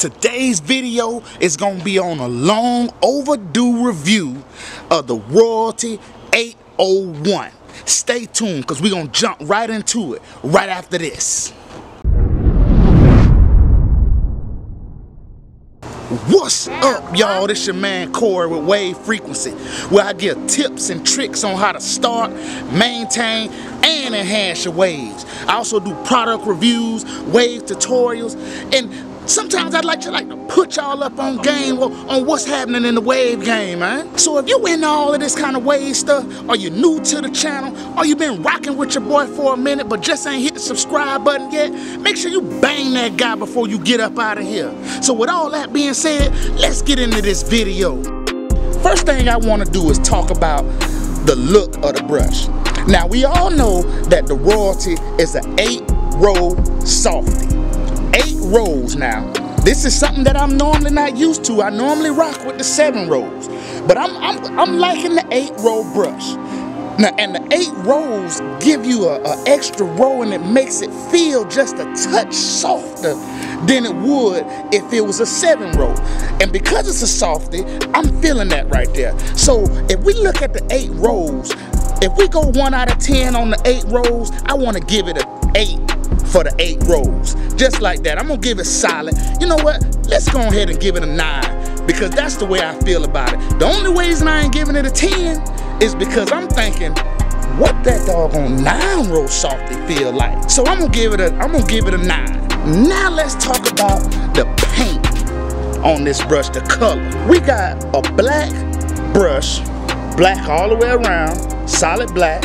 Today's video is going to be on a long overdue review of the Royalty 801. Stay tuned because we're going to jump right into it right after this. What's up, y'all? This your man Corey with Wave Frequency, where I give tips and tricks on how to start, maintain, and enhance your waves. I also do product reviews, wave tutorials, and sometimes I'd like to put y'all up on game on what's happening in the wave game, man. So if you into all of this kind of wave stuff, or you're new to the channel, or you've been rocking with your boy for a minute but just ain't hit the subscribe button yet, make sure you bang that guy before you get up out of here. So with all that being said, let's get into this video. First thing I want to do is talk about the look of the brush. Now we all know that the Royalty is an 8-row softy. 8 rows now. This is something that I'm normally not used to. I normally rock with the 7 rows, but I'm liking the 8-row brush. Now, and the 8 rows give you a extra row, and it makes it feel just a touch softer than it would if it was a 7 row. And because it's a softy, I'm feeling that right there. So if we look at the 8 rows, if we go 1 out of 10 on the 8 rows, I want to give it an 8 for the 8 rows. Just like that. I'm gonna give it solid. You know what? Let's go ahead and give it a 9, because that's the way I feel about it. The only reason I ain't giving it a 10 is because I'm thinking, what that doggone 9-row softy feel like? So I'm gonna give it a 9. Now let's talk about the paint on this brush, the color. We got a black brush, black all the way around, solid black,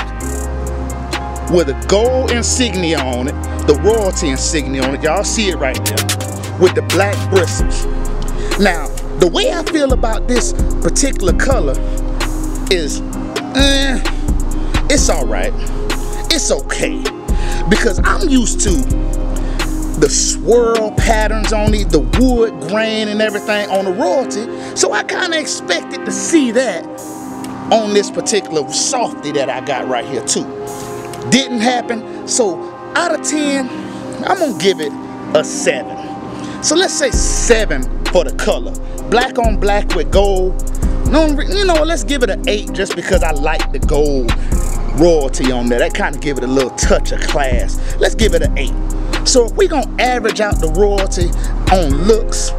with a gold insignia on it, the Royalty insignia on it. Y'all see it right there, with the black bristles. Now, the way I feel about this particular color is, it's alright. It's okay. Because I'm used to the swirl patterns on it, the wood grain and everything on the Royalty. So I kind of expected to see that on this particular softy that I got right here too. Didn't happen. So out of 10, I'm gonna give it a 7. So let's say 7 for the color. Black on black with gold. No, you know, let's give it an 8 just because I like the gold Royalty on there. That kind of give it a little touch of class. Let's give it an 8. So if we're gonna average out the Royalty on looks,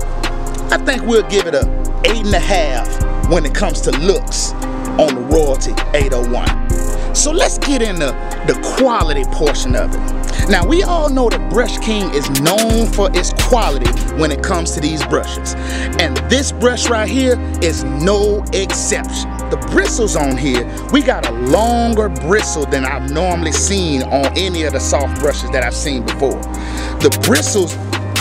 I think we'll give it a 8.5 when it comes to looks on the Royalty 801. So let's get into the quality portion of it. Now we all know that Brush King is known for its quality when it comes to these brushes. And this brush right here is no exception. The bristles on here, we got a longer bristle than I've normally seen on any of the soft brushes that I've seen before. The bristles,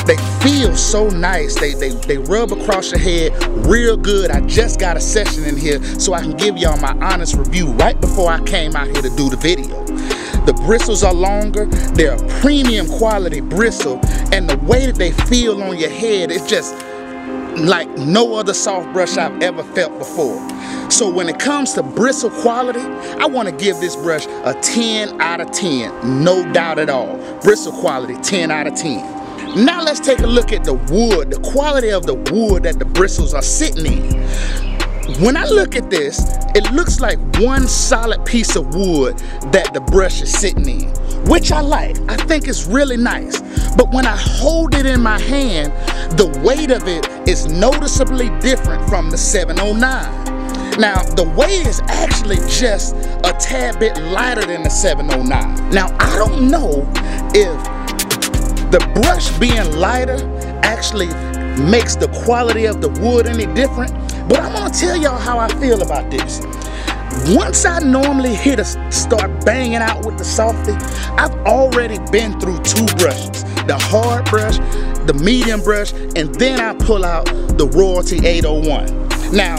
they feel so nice. They rub across your head real good. I just got a session in here so I can give y'all my honest review right before I came out here to do the video. The bristles are longer. They're a premium quality bristle, and the way that they feel on your head is just like no other soft brush I've ever felt before. So when it comes to bristle quality, I want to give this brush a 10 out of 10. No doubt at all. Bristle quality, 10 out of 10. Now let's take a look at the wood, the quality of the wood that the bristles are sitting in. When I look at this, it looks like one solid piece of wood that the brush is sitting in, which I like. I think it's really nice. But when I hold it in my hand, the weight of it is noticeably different from the 709. Now, the weight is actually just a tad bit lighter than the 709. Now, I don't know if the brush being lighter actually makes the quality of the wood any different, but I'm gonna tell y'all how I feel about this. Once I normally start banging out with the softy, I've already been through 2 brushes. The hard brush, the medium brush, and then I pull out the Royalty 801. Now,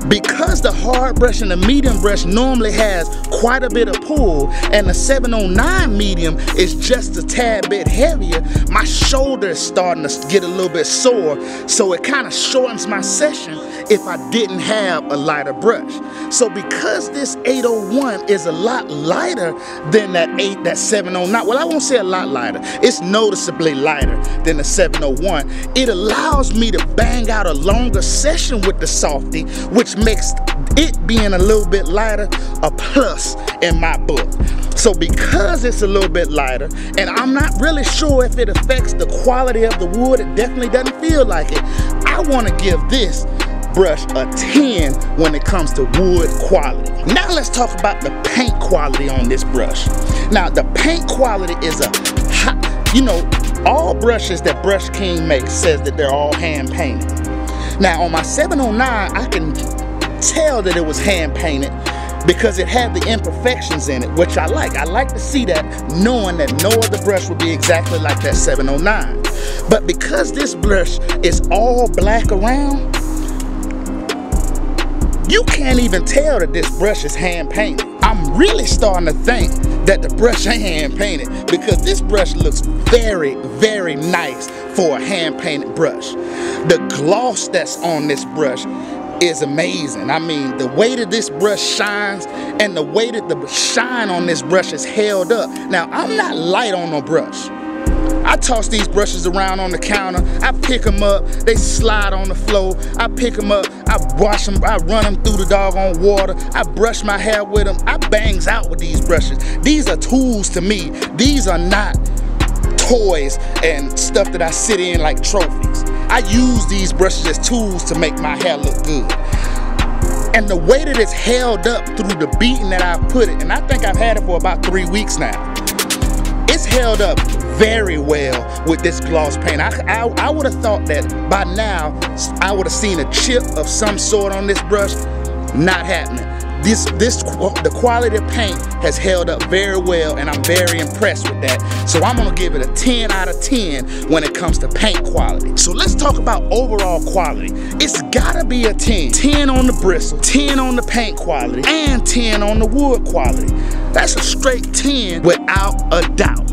Because the hard brush and the medium brush normally has quite a bit of pull, and the 709 medium is just a tad bit heavier, my shoulder is starting to get a little bit sore, so it kind of shortens my session if I didn't have a lighter brush. So because this 801 is a lot lighter than that 709, well, I won't say a lot lighter, it's noticeably lighter than the 701, it allows me to bang out a longer session with the Softy, which makes it being a little bit lighter a plus in my book. So because it's a little bit lighter, and I'm not really sure if it affects the quality of the wood, it definitely doesn't feel like it, I want to give this brush a 10 when it comes to wood quality. Now let's talk about the paint quality on this brush. Now the paint quality is a hot, you know, all brushes that Brush King makes says that they're all hand painted. Now on my 709, I can tell that it was hand painted because it had the imperfections in it, which I like. I like to see that, knowing that no other brush would be exactly like that 709. But because this brush is all black around, you can't even tell that this brush is hand painted. I'm really starting to think that the brush ain't hand painted because this brush looks very, very nice for a hand painted brush. The gloss that's on this brush is amazing. I mean, the way that this brush shines and the way that the shine on this brush is held up. Now, I'm not light on no brush. I toss these brushes around on the counter, I pick them up, they slide on the floor, I pick them up, I wash them, I run them through the doggone water, I brush my hair with them, I bangs out with these brushes. These are tools to me. These are not toys and stuff that I sit in like trophies. I use these brushes as tools to make my hair look good. And the way that it's held up through the beating that I put it, and I think I've had it for about 3 weeks now, it's held up very well with this gloss paint. I would have thought that by now I would have seen a chip of some sort on this brush. Not happening. The quality of paint has held up very well, and I'm very impressed with that. So I'm gonna give it a 10 out of 10 when it comes to paint quality. So let's talk about overall quality. It's gotta be a 10. 10 on the bristle, 10 on the paint quality, and 10 on the wood quality. That's a straight 10 without a doubt.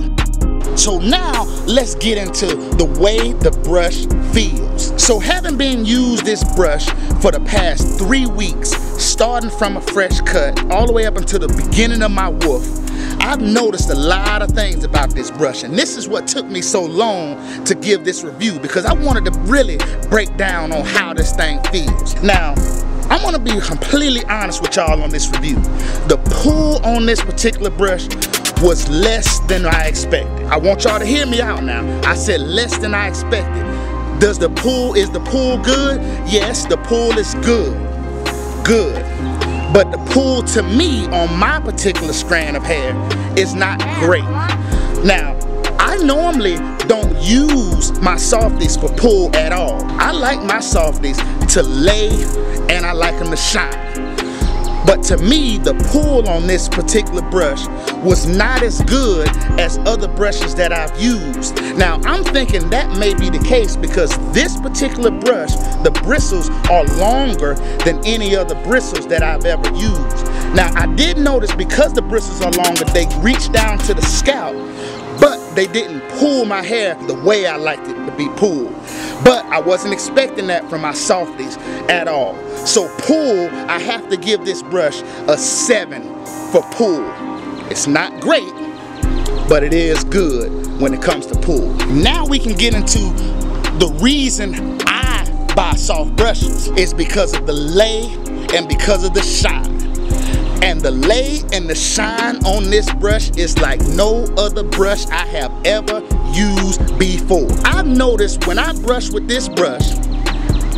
So now let's get into the way the brush feels. So having been used this brush for the past 3 weeks, starting from a fresh cut all the way up until the beginning of my woof, I've noticed a lot of things about this brush, and this is what took me so long to give this review, because I wanted to really break down on how this thing feels. Now, I'm gonna be completely honest with y'all on this review. The pull on this particular brush was less than I expected. I want y'all to hear me out now. I said less than I expected. Is the pull good? Yes, the pull is good. Good. But the pull to me on my particular strand of hair is not great. Now, I normally don't use my softies for pull at all. I like my softies to lay, and I like them to shine. But to me, the pull on this particular brush was not as good as other brushes that I've used. Now, I'm thinking that may be the case because this particular brush, the bristles are longer than any other bristles that I've ever used. Now, I did notice because the bristles are longer, they reach down to the scalp, but they didn't pull my hair the way I liked it to be pulled. But I wasn't expecting that from my softies at all. So pull, I have to give this brush a 7 for pull. It's not great, but it is good when it comes to pull. Now we can get into the reason I buy soft brushes. It's because of the lay and because of the shine. And the lay and the shine on this brush is like no other brush I have ever used before. I've noticed when I brush with this brush,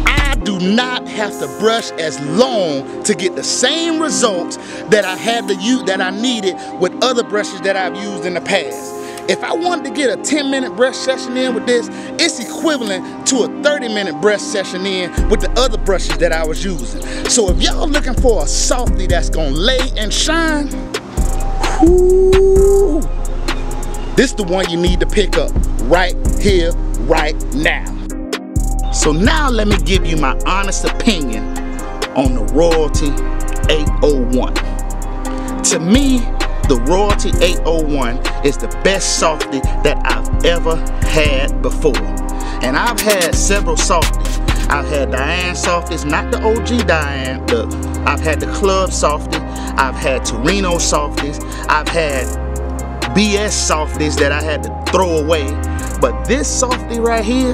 I do not have to brush as long to get the same results that I had to use, that I needed with other brushes that I've used in the past. If I wanted to get a 10-minute brush session in with this, it's equivalent to a 30-minute brush session in with the other brushes that I was using. So if y'all looking for a softy that's gonna lay and shine, whoo, this is the one you need to pick up right here, right now. So now let me give you my honest opinion on the Royalty 801. To me, the Royalty 801 is the best softie that I've ever had before. And I've had several softies. I've had Diane softies, not the OG Diane. I've had the Club softie. I've had Torino softies. I've had BS softies that I had to throw away. But this softie right here,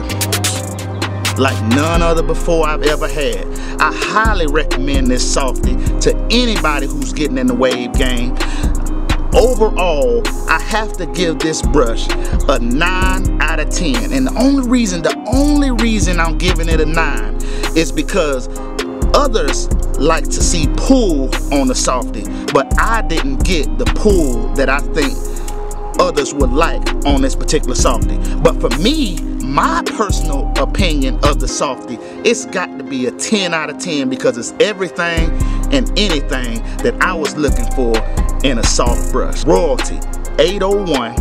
like none other before I've ever had. I highly recommend this softie to anybody who's getting in the wave game. Overall, I have to give this brush a 9 out of 10. And the only reason I'm giving it a 9 is because others like to see pull on the softie, but I didn't get the pull that I think others would like on this particular softie. But for me, my personal opinion of the softie, it's got to be a 10 out of 10 because it's everything and anything that I was looking for in a soft brush. Royalty 801,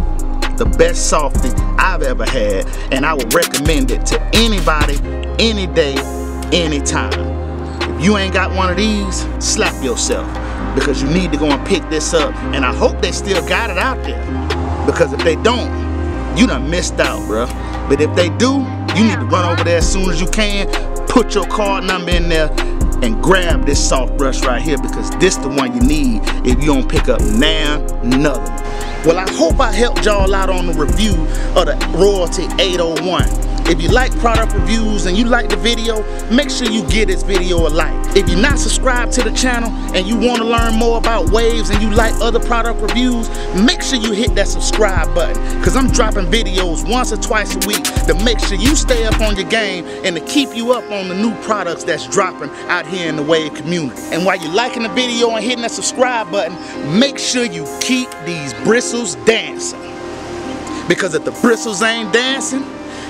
the best softie I've ever had, and I would recommend it to anybody, any day, anytime. If you ain't got one of these, slap yourself, because you need to go and pick this up, and I hope they still got it out there, because if they don't, you done missed out, bruh. But if they do, you need to run over there as soon as you can, put your card number in there, and grab this soft brush right here, because this the one you need if you don't pick up now another one. Well, I hope I helped y'all out on the review of the Royalty 801. If you like product reviews and you like the video, make sure you give this video a like. If you're not subscribed to the channel and you want to learn more about waves and you like other product reviews, make sure you hit that subscribe button, because I'm dropping videos once or twice a week to make sure you stay up on your game and to keep you up on the new products that's dropping out here in the wave community. And while you're liking the video and hitting that subscribe button, make sure you keep these bristles dancing, because if the bristles ain't dancing,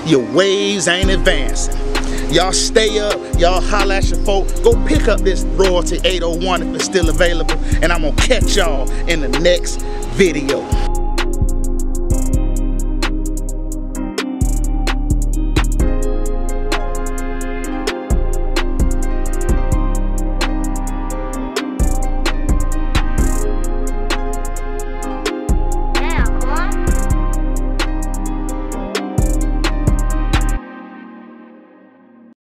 your waves ain't advancing. Y'all stay up, y'all holla at your folk. Go pick up this Royalty 801 if it's still available, and I'm gonna catch y'all in the next video.